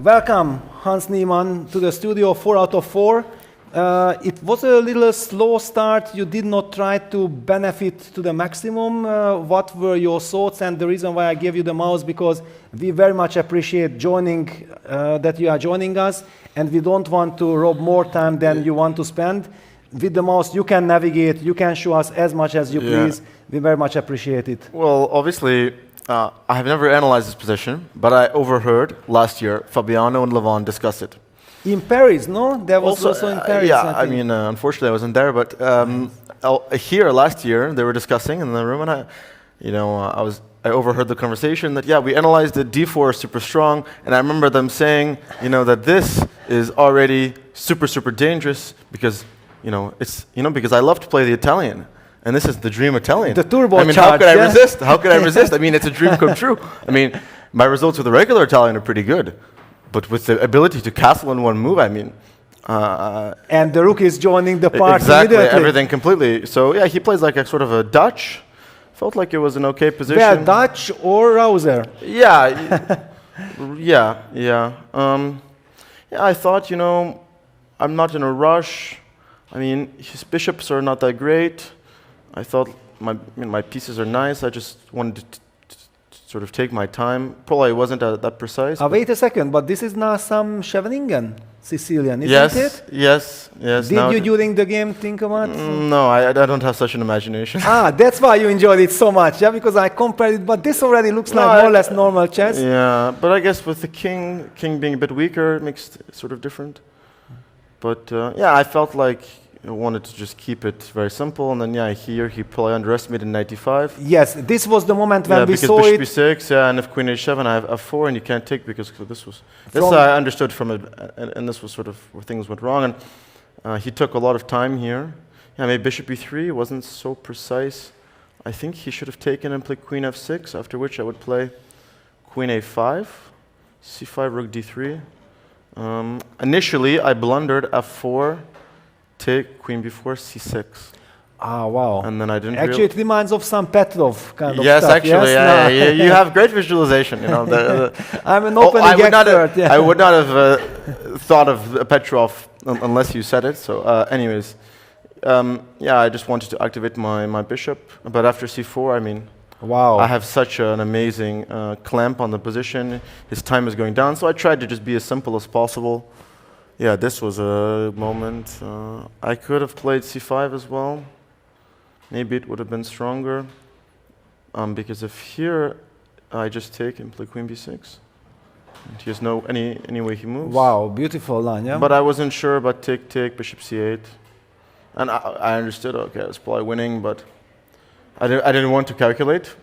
Welcome, Hans Niemann, to the studio 4 out of 4. It was a little slow start. You did not try to benefit to the maximum. What were your thoughts? And the reason why I gave you the mouse, because we very much appreciate that you are joining us, and we don't want to rob more time than you want to spend. With the mouse, you can navigate, you can show us as much as you please. We very much appreciate it. Well, obviously, I have never analyzed this position, but I overheard last year Fabiano and Levon discuss it. In Paris, no? There was also in Paris. I mean, unfortunately, I wasn't there, but here last year they were discussing in the room, and I overheard the conversation that we analyzed the d4 super strong, and I remember them saying, that this is already super dangerous because because I love to play the Italian. And this is the dream Italian. The turbo charge, how could I resist? How could I resist? I mean, it's a dream come true. I mean, my results with the regular Italian are pretty good. But with the ability to castle in one move, I mean... and the rook is joining the party exactly, immediately. Everything completely. So, he plays like a sort of a Dutch. Felt like it was an okay position. Yeah, Dutch or Rouser. I thought, I'm not in a rush. I mean, his bishops are not that great. I thought my pieces are nice. I just wanted to sort of take my time. Probably wasn't that precise. Wait a second, but this is now some Scheveningen Sicilian, isn't it? Yes. Did you during the game think about? No, I don't have such an imagination. That's why you enjoyed it so much, because I compared it. But this already looks like more or less normal chess. Yeah, but I guess with the king being a bit weaker, it makes it sort of different. But I felt like I wanted to just keep it very simple, and then here he probably underestimated knight d5. Yes, this was the moment when we saw it. Because bishop b6, and if queen h7, I have f4, and you can't take because this was... This I understood from it, and this was sort of where things went wrong, and he took a lot of time here. Maybe bishop b3 wasn't so precise. I think he should have taken and played queen f6, after which I would play queen a5, c5, rook d3. Initially, I blundered f4, take queen before c6. Wow. And then I didn't actually, it reminds of some Petrov kind of stuff. Yes, actually, you have great visualization. I'm an opening expert. I would not have thought of Petrov unless you said it. So, anyways, I just wanted to activate my bishop. But after c4, I mean, wow, I have such an amazing clamp on the position. His time is going down, so I tried to just be as simple as possible. Yeah, this was a moment. I could have played c5 as well. Maybe it would have been stronger. Because if here I just take and play queen b6, and he has any way he moves. Wow, beautiful line, yeah. But I wasn't sure about take, bishop c8. And I understood, okay, I was probably winning, but I didn't want to calculate.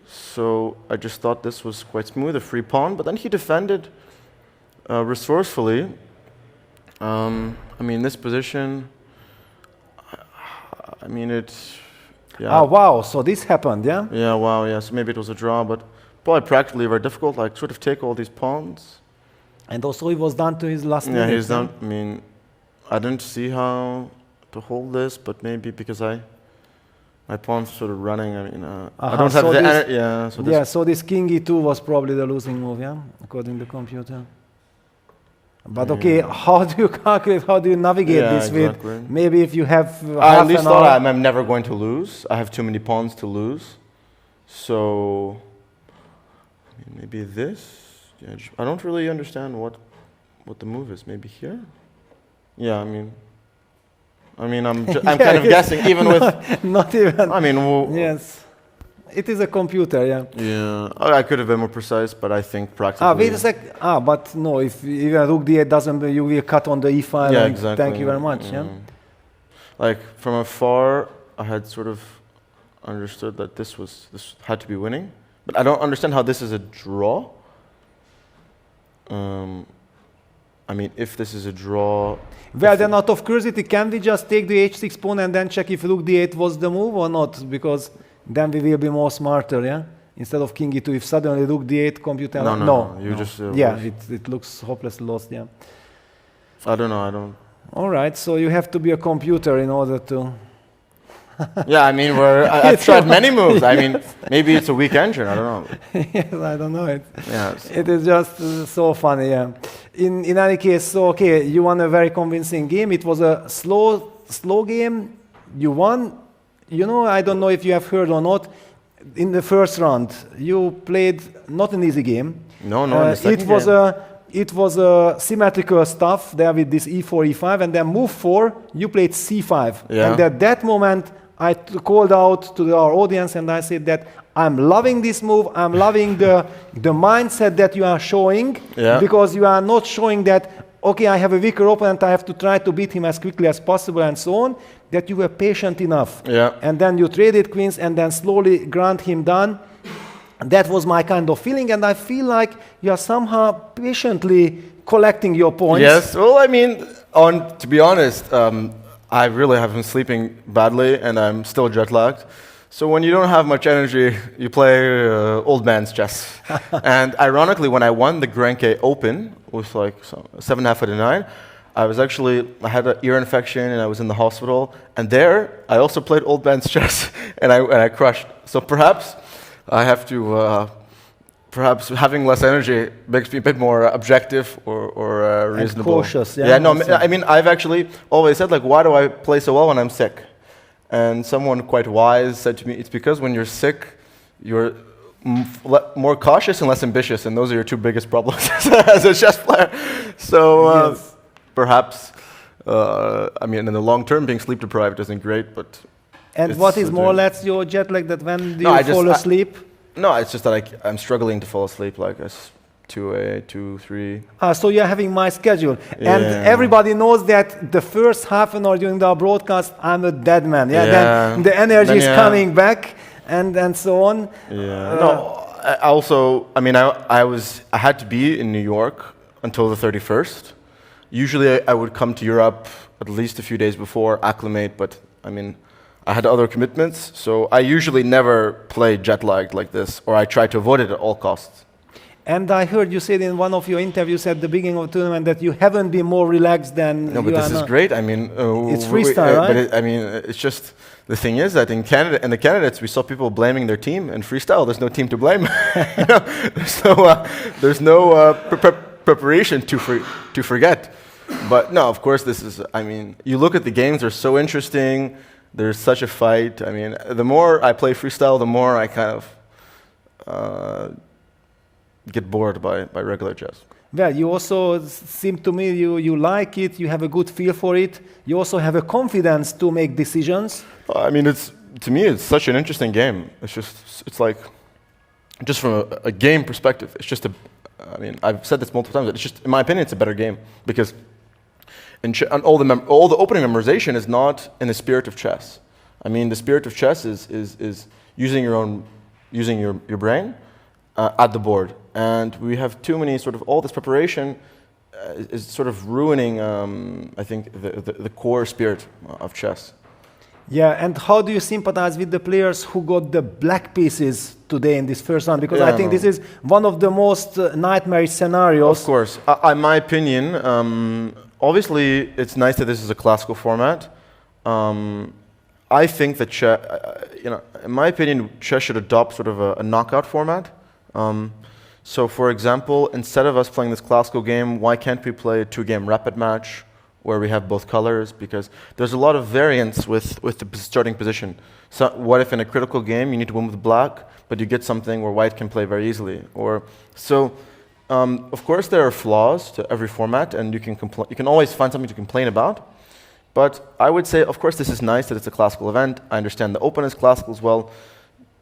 So I just thought this was quite smooth, a free pawn. But then he defended resourcefully. I mean, this position, I mean, it's... Yeah. Oh, wow, so this happened, yeah? Yeah, wow, yeah, so maybe it was a draw, but probably practically very difficult, like sort of take all these pawns. And also he was down to his last minute. Yeah, he's done. I mean, I didn't see how to hold this, but maybe because my pawn's sort of running, I mean, I don't have the energy, so this king e2 was probably the losing move, yeah, according to the computer. But okay, how do you calculate, how do you navigate this with, maybe if you have I at least thought I'm never going to lose. I have too many pawns to lose. So, maybe this, I don't really understand what the move is. Maybe here? Yeah, I mean, I'm kind of guessing, even with... Not even. I mean... yes. It is a computer, yeah. Yeah, I could have been more precise, but I think practically... wait a sec. But no, if even rook d8 doesn't, you will cut on the e file. Yeah, exactly. Thank you very much, yeah. Like, from afar, I had sort of understood that this had to be winning, but I don't understand how this is a draw. I mean, if this is a draw... Well, then out of curiosity, can we just take the h6 pawn and then check if rook d8 was the move or not? Because then we will be more smarter, yeah? Instead of king e2, if suddenly rook d8 computer... No. You just... it looks hopelessly lost, yeah. I don't know, All right, so you have to be a computer in order to Yeah, I mean, I've tried many moves. I mean, maybe it's a weak engine. I don't know. Yes, I don't know it. Yes. It is just so funny. Yeah. In any case, so okay, you won a very convincing game. It was a slow game. You won. You know, I don't know if you have heard or not. In the first round, you played not an easy game. No, in the second game. It was symmetrical stuff there with this e4, e5, and then move 4, you played c5. Yeah. And at that moment, I called out to our audience and I said that I'm loving this move, I'm loving the mindset that you are showing, because you are not showing that, okay, I have a weaker opponent, I have to try to beat him as quickly as possible and so on, that you were patient enough. Yeah. And then you traded queens and then slowly ground him down. That was my kind of feeling, and I feel like you are somehow patiently collecting your points. Yes, well, I mean, to be honest, I really have been sleeping badly, and I'm still jet-lagged. So when you don't have much energy, you play old man's chess. And ironically, when I won the grenke Open with like 7.5 out of 9, I had an ear infection, and I was in the hospital. And there, I also played old man's chess, and I crushed. So perhaps I have to, perhaps having less energy makes me a bit more objective or reasonable. And cautious, yeah. Yeah, no, I mean, I've actually always said, like, why do I play so well when I'm sick? And someone quite wise said to me, it's because when you're sick, you're more cautious and less ambitious, and those are your two biggest problems as a chess player. So yes. Perhaps, I mean, in the long term, being sleep deprived isn't great, but... And what is more or less your jet lag, that when do you fall asleep? No, it's just that I'm struggling to fall asleep, like 2, 2, 3. So you're having my schedule. Yeah. And everybody knows that the first half an hour during the broadcast, I'm a dead man. Yeah. Then the energy is coming back and so on. Yeah. No, I mean, I had to be in New York until the 31st. Usually I would come to Europe at least a few days before, acclimate, but I mean, I had other commitments, so I usually never play jet-lagged like this, or I try to avoid it at all costs. And I heard you said in one of your interviews at the beginning of the tournament that you haven't been more relaxed than No, but this is great. I mean, it's freestyle, right? But it's just, the thing is that in Canada, and the candidates, we saw people blaming their team. In freestyle, there's no team to blame. You know, there's no preparation to forget. But no, of course, this is, I mean, you look at the games, they're so interesting. There's such a fight. I mean, the more I play freestyle, the more I kind of get bored by regular chess. Well, you also seem to me you like it, you have a good feel for it. You also have a confidence to make decisions. I mean, to me, it's such an interesting game. It's like, just from a game perspective, it's just I mean, I've said this multiple times, it's just, in my opinion, it's a better game, because and all the opening memorization is not in the spirit of chess. I mean, the spirit of chess is using your brain at the board, and we have too many sort of all this preparation is sort of ruining, I think, the core spirit of chess. Yeah, and how do you sympathize with the players who got the black pieces today in this first round? Because I think this is one of the most nightmarish scenarios. Of course. In my opinion, obviously it's nice that this is a classical format. I think that chess, in my opinion, chess should adopt sort of a knockout format. So, for example, instead of us playing this classical game, why can't we play a 2-game rapid match where we have both colors? Because there's a lot of variance with the starting position. So what if in a critical game you need to win with black, but you get something where white can play very easily? Of course, there are flaws to every format, and you can always find something to complain about. But I would say, of course, this is nice that it's a classical event. I understand the Open is classical as well.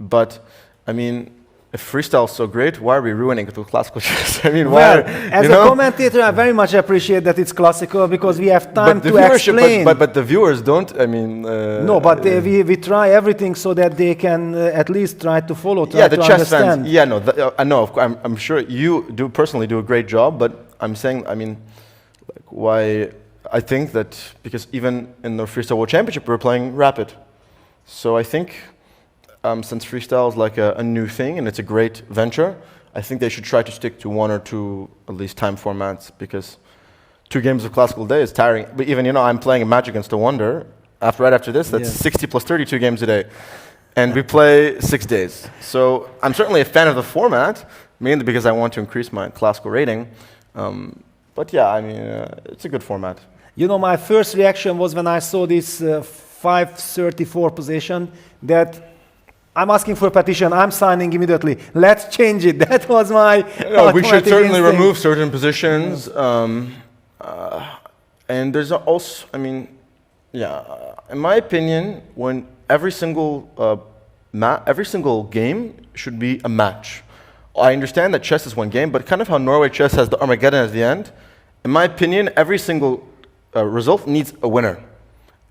But, I mean, if freestyle is so great, why are we ruining it with classical chess? I mean, well, as a commentator, I very much appreciate that it's classical, because we have time to explain. But the viewers don't, I mean... no, but we try everything so that they can at least try to follow, try to understand. Fans, yeah, no, I know, I'm sure you personally do a great job, but I'm saying, I mean, like, why... I think that, because even in the Freestyle World Championship, we're playing rapid. So I think... since freestyle is like a new thing and it's a great venture, I think they should try to stick to 1 or 2 at least time formats, because 2 games of classical day is tiring. But even, I'm playing a match against a wonder, right after this. That's 60 plus 32 games a day. And we play 6 days. So I'm certainly a fan of the format, mainly because I want to increase my classical rating. But yeah, I mean, it's a good format. You know, my first reaction was when I saw this 534 position that I'm asking for a petition. I'm signing immediately. Let's change it. That was my. We should certainly remove certain positions. And there's also, I mean, in my opinion, when every single game should be a match. I understand that chess is one game, but kind of how Norway chess has the Armageddon at the end. In my opinion, every single result needs a winner.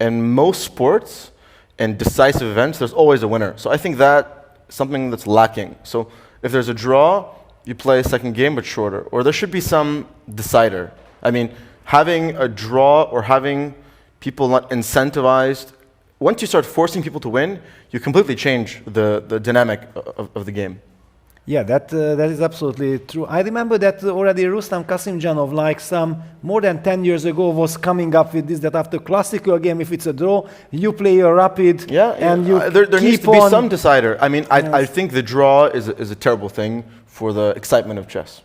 In most sports and decisive events, there's always a winner. So I think that's something that's lacking. So if there's a draw, you play a second game, but shorter. Or there should be some decider. I mean, having a draw or having people not incentivized, once you start forcing people to win, you completely change the dynamic of the game. Yeah, that is absolutely true. I remember that already Rustam Kasimjanov, like some more than 10 years ago, was coming up with this, that after classical game, if it's a draw, you play a rapid, and you there needs to be some decider. I mean, I think the draw is a terrible thing for the excitement of chess.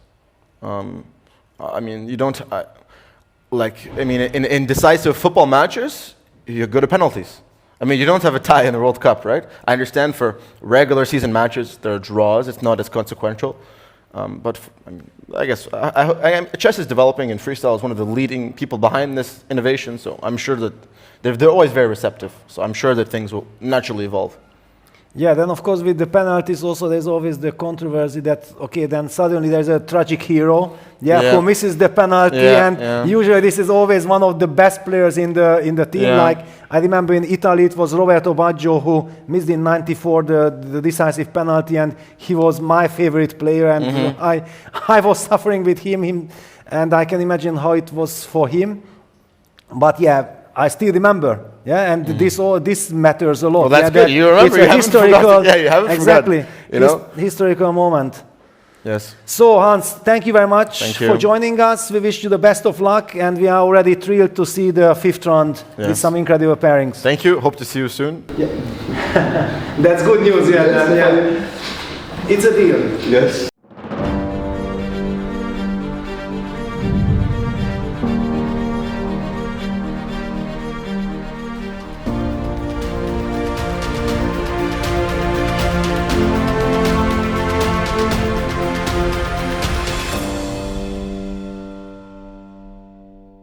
I mean, you don't, in decisive football matches, you go to penalties. I mean, you don't have a tie in the World Cup, right? I understand for regular season matches, there are draws. It's not as consequential. But I guess chess is developing, and Freestyle is one of the leading people behind this innovation. So I'm sure that they're always very receptive. So I'm sure that things will naturally evolve. Yeah, then of course with the penalties also there's always the controversy that, okay, then suddenly there's a tragic hero, who misses the penalty, and usually this is always one of the best players in the team. Like I remember in Italy it was Roberto Baggio who missed in '94 the decisive penalty, and he was my favorite player, and I was suffering with him, and I can imagine how it was for him. But yeah, I still remember. Yeah, and this matters a lot. Well, that's good. You remember. It's a historical, you haven't exactly. Forgotten, historical moment. Yes. So Hans, thank you very much for joining us. We wish you the best of luck, and we are already thrilled to see the 5th round with some incredible pairings. Thank you. Hope to see you soon. Yeah. That's good news. Yeah. It's a deal. Yes.